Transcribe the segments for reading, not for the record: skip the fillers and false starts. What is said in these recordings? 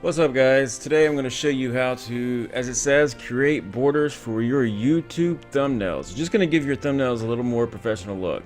What's up, guys? Today I'm going to show you how to, as it says, create borders for your YouTube thumbnails. Just going to give your thumbnails a little more professional look.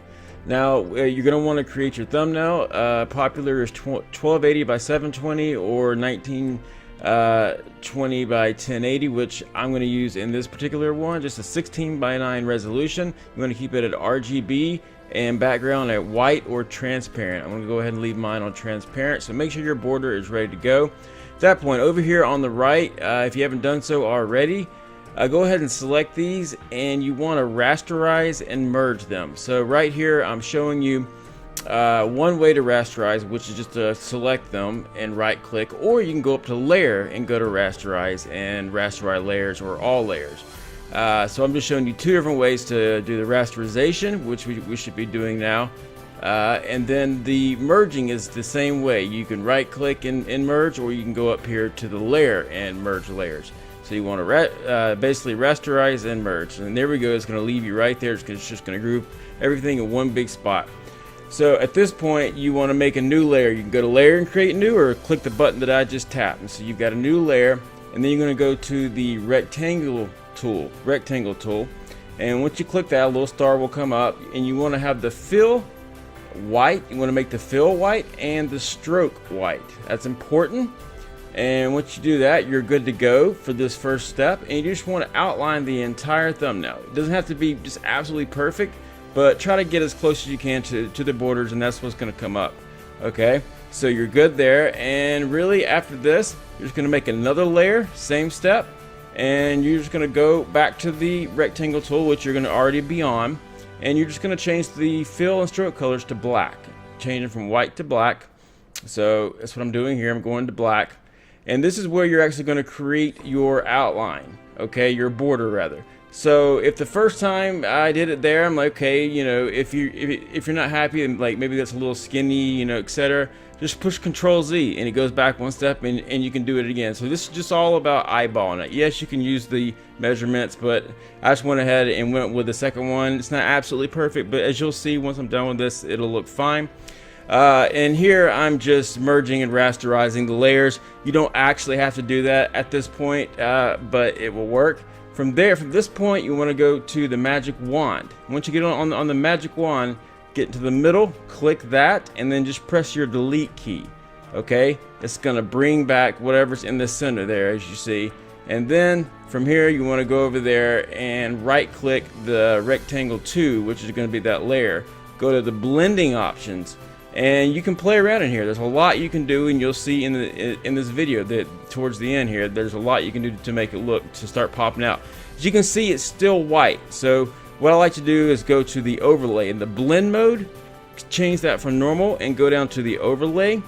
Now you're going to want to create your thumbnail. Popular is 1280 by 720 or 1920 by 1080, which I'm going to use in this particular one, just a 16 by 9 resolution. I'm going to keep it at RGB and background at white or transparent. I'm going to go ahead and leave mine on transparent, so make sure your border is ready to go. At that point, over here on the right, if you haven't done so already, go ahead and select these, and you want to rasterize and merge them. So right here I'm showing you one way to rasterize, which is just to select them and right click, or you can go up to layer and go to rasterize and rasterize layers or all layers. So I'm just showing you two different ways to do the rasterization, which we should be doing now. And then the merging is the same way. You can right click and merge, or you can go up here to the layer and merge layers. So you want to basically rasterize and merge, and there we go. It's going to leave you right there. It's just going to group everything in one big spot. So at this point you want to make a new layer. You can go to layer and create new, or click the button that I just tapped, and so you've got a new layer. And then you're going to go to the rectangle tool, and once you click that, a little star will come up, and you want to have the fill white. You want to make the fill white and the stroke white. That's important. And once you do that, you're good to go for this first step, and you just want to outline the entire thumbnail. It doesn't have to be just absolutely perfect, but try to get as close as you can to the borders, and that's what's going to come up. Okay, so you're good there. And really, after this, you're just going to make another layer, same step, and you're just going to go back to the rectangle tool, which you're going to already be on. And you're just going to change the fill and stroke colors to black, changing from white to black. So that's what I'm doing here. I'm going to black, and this is where you're actually going to create your outline, okay, your border rather. So if the first time I did it there, I'm like, okay, you know, if you're not happy and like maybe that's a little skinny, you know, etc., just push Control Z and it goes back one step, and you can do it again. So this is just all about eyeballing it. Yes, you can use the measurements, but I just went ahead and went with the second one. It's not absolutely perfect, but as you'll see once I'm done with this, it'll look fine. And here I'm just merging and rasterizing the layers. You don't actually have to do that at this point, but it will work. From this point, you want to go to the magic wand. Once you get on the magic wand, get to the middle, click that, and then just press your delete key. Okay, it's gonna bring back whatever's in the center there, as you see. And then from here, you want to go over there and right click the rectangle 2, which is going to be that layer. Go to the blending options, and you can play around in here. There's a lot you can do, and you'll see in this video that towards the end here, there's a lot you can do to make it look, to start popping out. As you can see, it's still white. So what I like to do is go to the overlay in the blend mode, change that from normal, and go down to the overlay,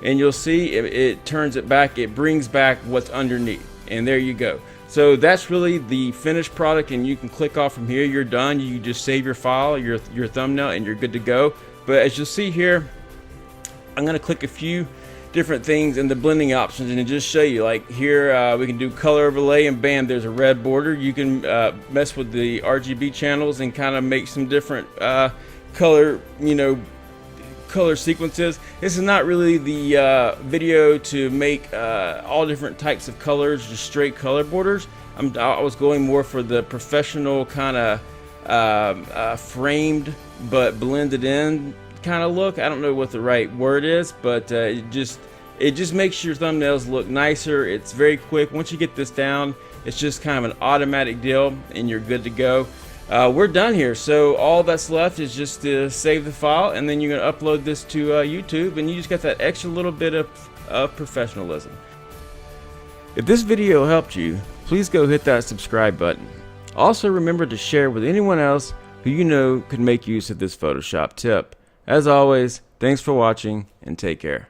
and you'll see it turns it back. It brings back what's underneath, and there you go. So that's really the finished product, and you can click off from here. You're done. You just save your file, your thumbnail, and you're good to go. But as you'll see here, I'm going to click a few different things in the blending options and just show you. Like here, we can do color overlay, and bam, there's a red border. You can mess with the RGB channels and kind of make some different color, color sequences. This is not really the video to make all different types of colors, just straight color borders. I was going more for the professional kind of framed but blended in kind of look. I don't know what the right word is, but it just makes your thumbnails look nicer. It's very quick. Once you get this down, it's just kind of an automatic deal, and you're good to go. We're done here, so all that's left is just to save the file, and then you're going to upload this to YouTube, and you just got that extra little bit of professionalism. If this video helped you, please go hit that subscribe button. Also remember to share with anyone else who you know could make use of this Photoshop tip. As always, thanks for watching, and take care.